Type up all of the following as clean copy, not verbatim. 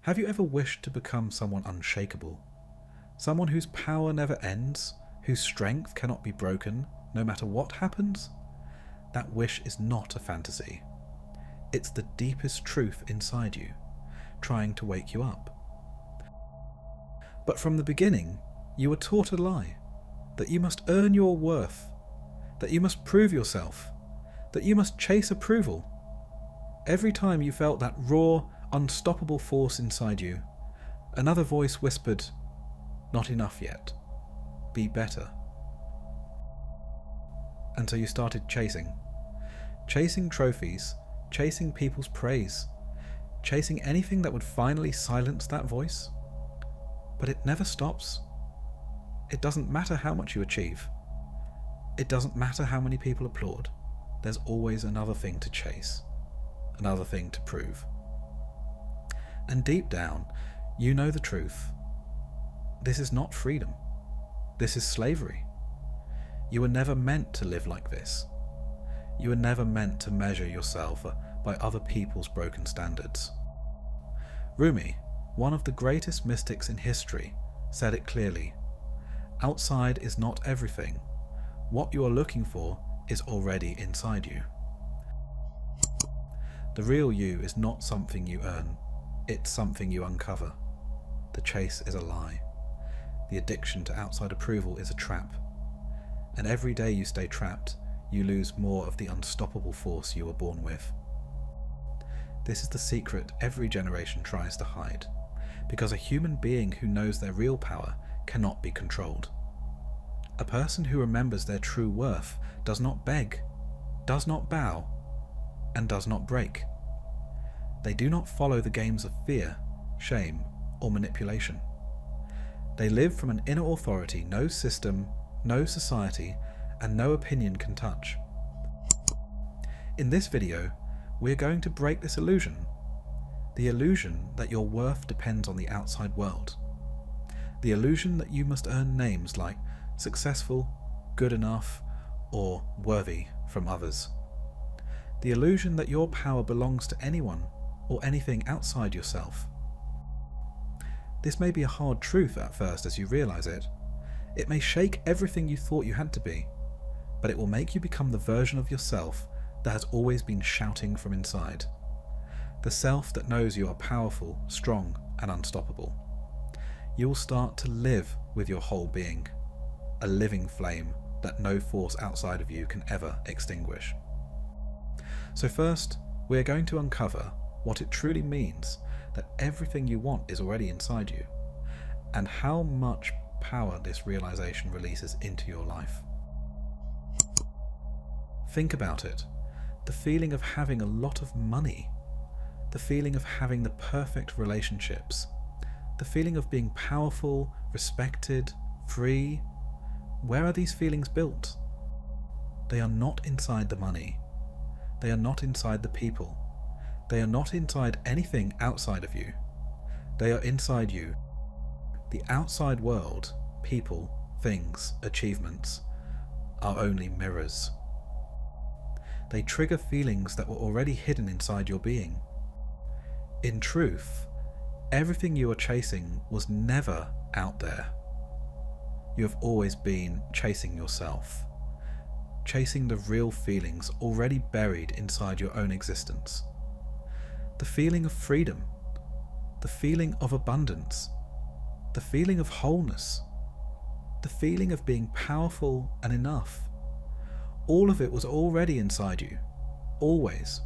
Have you ever wished to become someone unshakable? Someone whose power never ends, whose strength cannot be broken, no matter what happens? That wish is not a fantasy. It's the deepest truth inside you, trying to wake you up. But from the beginning, you were taught a lie, that you must earn your worth, that you must prove yourself, that you must chase approval. Every time you felt that raw, unstoppable force inside you, another voice whispered, "Not enough yet. Be better." And so you started chasing trophies, chasing people's praise, chasing anything that would finally silence that voice. But it never stops. It doesn't matter how much you achieve. It doesn't matter how many people applaud. There's always another thing to chase, another thing to prove. And deep down, you know the truth. This is not freedom. This is slavery. You were never meant to live like this. You were never meant to measure yourself by other people's broken standards. Rumi, one of the greatest mystics in history, said it clearly. Outside is not everything. What you are looking for is already inside you. The real you is not something you earn. It's something you uncover. The chase is a lie. The addiction to outside approval is a trap. And every day you stay trapped, you lose more of the unstoppable force you were born with. This is the secret every generation tries to hide, because a human being who knows their real power cannot be controlled. A person who remembers their true worth does not beg, does not bow, and does not break. They do not follow the games of fear, shame, or manipulation. They live from an inner authority no system, no society, and no opinion can touch. In this video, we are going to break this illusion. The illusion that your worth depends on the outside world. The illusion that you must earn names like successful, good enough, or worthy from others. The illusion that your power belongs to anyone or anything outside yourself. This may be a hard truth at first as you realize it. It may shake everything you thought you had to be, but it will make you become the version of yourself that has always been shouting from inside. The self that knows you are powerful, strong, and unstoppable. You will start to live with your whole being, a living flame that no force outside of you can ever extinguish. So first, we are going to uncover what it truly means that everything you want is already inside you, and how much power this realization releases into your life. Think about it. The feeling of having a lot of money, the feeling of having the perfect relationships, the feeling of being powerful, respected, free. Where are these feelings built? They are not inside the money. They are not inside the people. They are not inside anything outside of you. They are inside you. The outside world, people, things, achievements, are only mirrors. They trigger feelings that were already hidden inside your being. In truth, everything you are chasing was never out there. You have always been chasing yourself, chasing the real feelings already buried inside your own existence. The feeling of freedom, the feeling of abundance, the feeling of wholeness, the feeling of being powerful and enough. All of it was already inside you, always.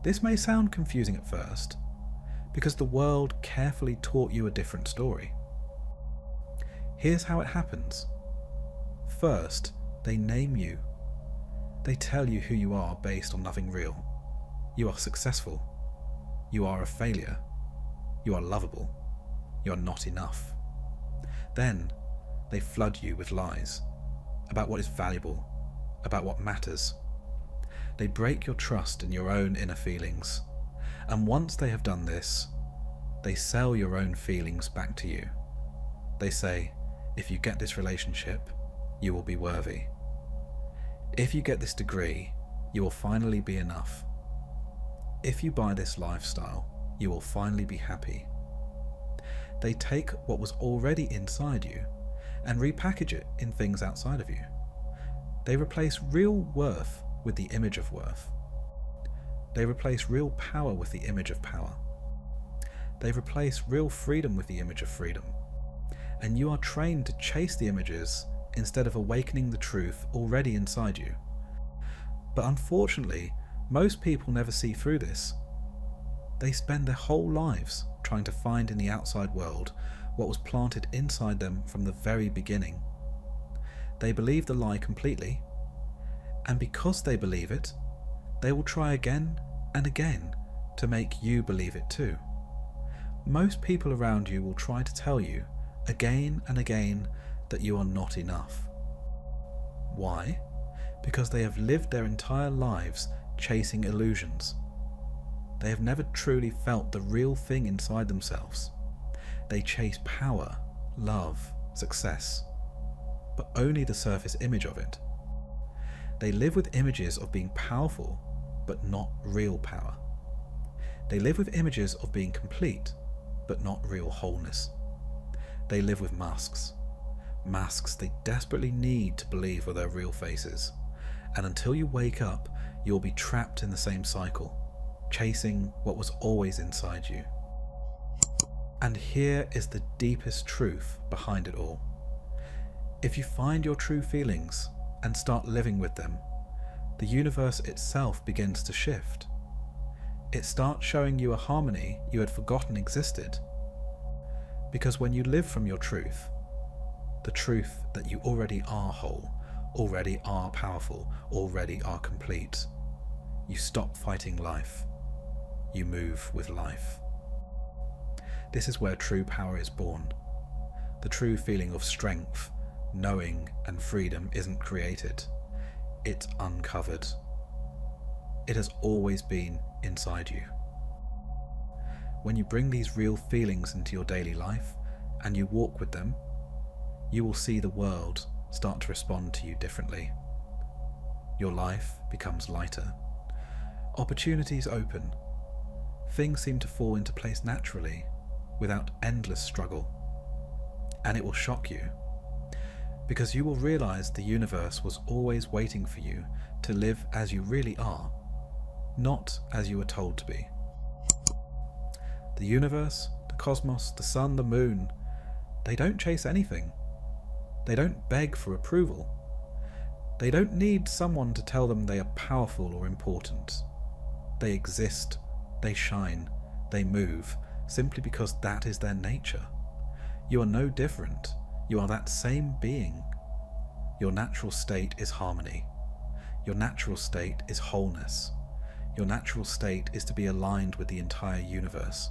This may sound confusing at first, because the world carefully taught you a different story. Here's how it happens. First, they name you. They tell you who you are based on nothing real. You are successful. You are a failure. You are lovable. You are not enough. Then, they flood you with lies about what is valuable, about what matters. They break your trust in your own inner feelings. And once they have done this, they sell your own feelings back to you. They say, if you get this relationship, you will be worthy. If you get this degree, you will finally be enough. If you buy this lifestyle, you will finally be happy. They take what was already inside you and repackage it in things outside of you. They replace real worth with the image of worth. They replace real power with the image of power. They replace real freedom with the image of freedom. And you are trained to chase the images instead of awakening the truth already inside you. But unfortunately, most people never see through this. They spend their whole lives trying to find in the outside world what was planted inside them from the very beginning. They believe the lie completely, and because they believe it, they will try again and again to make you believe it too. Most people around you will try to tell you again and again that you are not enough. Why? Because they have lived their entire lives chasing illusions. They have never truly felt the real thing inside themselves. They chase power, love, success, but only the surface image of it. They live with images of being powerful, but not real power. They live with images of being complete, but not real wholeness. They live with masks. Masks they desperately need to believe are their real faces. And until you wake up, you'll be trapped in the same cycle, chasing what was always inside you. And here is the deepest truth behind it all. If you find your true feelings and start living with them, the universe itself begins to shift. It starts showing you a harmony you had forgotten existed. Because when you live from your truth, the truth that you already are whole, already are powerful, already are complete, you stop fighting life. You move with life. This is where true power is born. The true feeling of strength, knowing, and freedom isn't created. It's uncovered. It has always been inside you. When you bring these real feelings into your daily life and you walk with them, you will see the world start to respond to you differently. Your life becomes lighter. Opportunities open. Things seem to fall into place naturally, without endless struggle. And it will shock you, because you will realize the universe was always waiting for you to live as you really are, not as you were told to be. The universe, the cosmos, the sun, the moon, they don't chase anything. They don't beg for approval. They don't need someone to tell them they are powerful or important. They exist, they shine, they move, simply because that is their nature. You are no different. You are that same being. Your natural state is harmony. Your natural state is wholeness. Your natural state is to be aligned with the entire universe.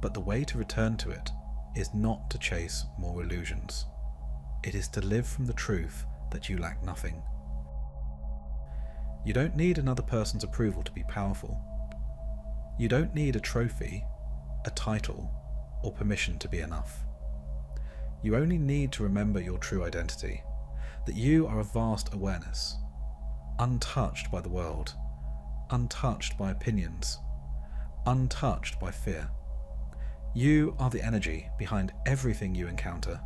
But the way to return to it is not to chase more illusions. It is to live from the truth that you lack nothing. You don't need another person's approval to be powerful. You don't need a trophy, a title, or permission to be enough. You only need to remember your true identity, that you are a vast awareness, untouched by the world, untouched by opinions, untouched by fear. You are the energy behind everything you encounter.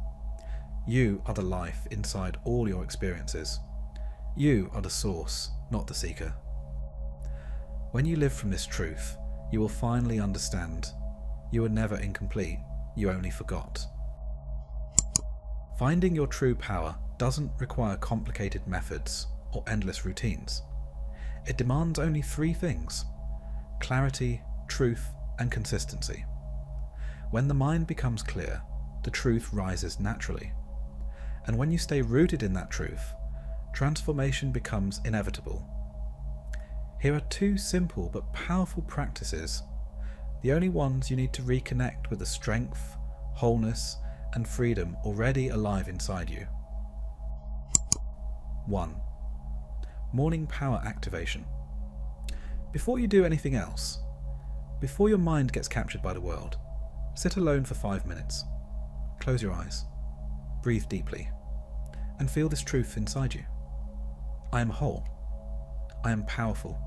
You are the life inside all your experiences. You are the source, not the seeker. When you live from this truth, you will finally understand you were never incomplete, you only forgot. Finding your true power doesn't require complicated methods or endless routines. It demands only 3 things: clarity, truth, and consistency. When the mind becomes clear, the truth rises naturally. And when you stay rooted in that truth, transformation becomes inevitable. Here are 2 simple but powerful practices, the only ones you need to reconnect with the strength, wholeness, and freedom already alive inside you. 1. Morning power activation. Before you do anything else, before your mind gets captured by the world, sit alone for 5 minutes. Close your eyes, breathe deeply, and feel this truth inside you. I am whole. I am powerful.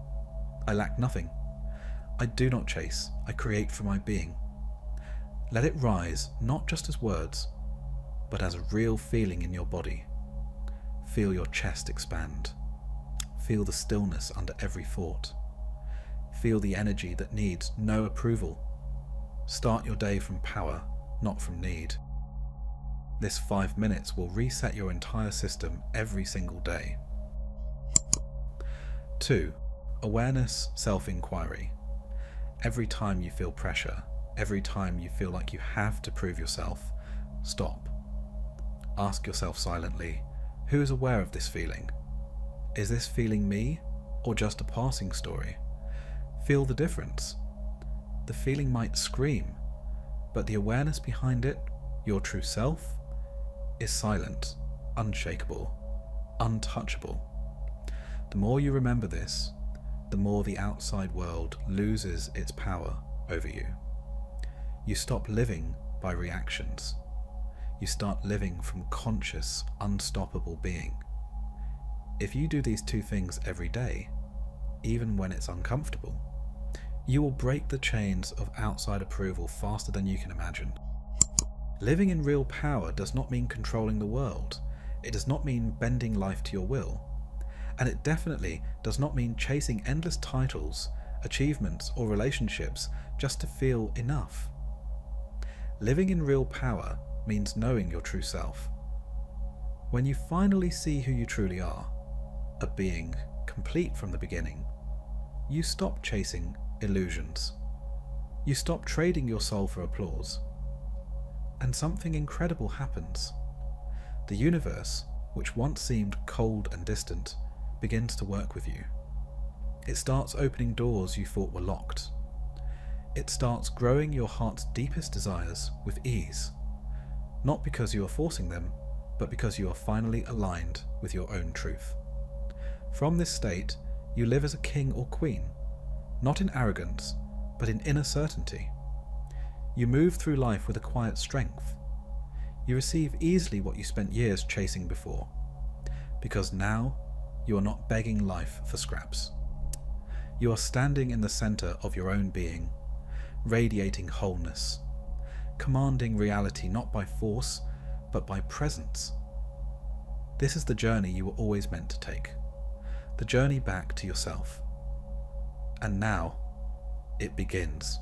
I lack nothing. I do not chase, I create from my being. Let it rise not just as words, but as a real feeling in your body. Feel your chest expand. Feel the stillness under every thought. Feel the energy that needs no approval. Start your day from power, not from need. This 5 minutes will reset your entire system every single day. 2. Awareness, self-inquiry. Every time you feel pressure, every time you feel like you have to prove yourself, stop. Ask yourself silently, who is aware of this feeling? Is this feeling me, or just a passing story? Feel the difference. The feeling might scream, but the awareness behind it, your true self, is silent, unshakable, untouchable. The more you remember this, the more the outside world loses its power over you. You stop living by reactions. You start living from conscious, unstoppable being. If you do these two things every day, even when it's uncomfortable, you will break the chains of outside approval faster than you can imagine. Living in real power does not mean controlling the world. It does not mean bending life to your will. And it definitely does not mean chasing endless titles, achievements, or relationships just to feel enough. Living in real power means knowing your true self. When you finally see who you truly are, a being complete from the beginning, you stop chasing illusions. You stop trading your soul for applause. And something incredible happens. The universe, which once seemed cold and distant, begins to work with you. It starts opening doors you thought were locked. It starts growing your heart's deepest desires with ease, not because you are forcing them, but because you are finally aligned with your own truth. From this state, you live as a king or queen, not in arrogance, but in inner certainty. You move through life with a quiet strength. You receive easily what you spent years chasing before, because now you are not begging life for scraps. You are standing in the center of your own being, radiating wholeness, commanding reality not by force, but by presence. This is the journey you were always meant to take, the journey back to yourself. And now, it begins.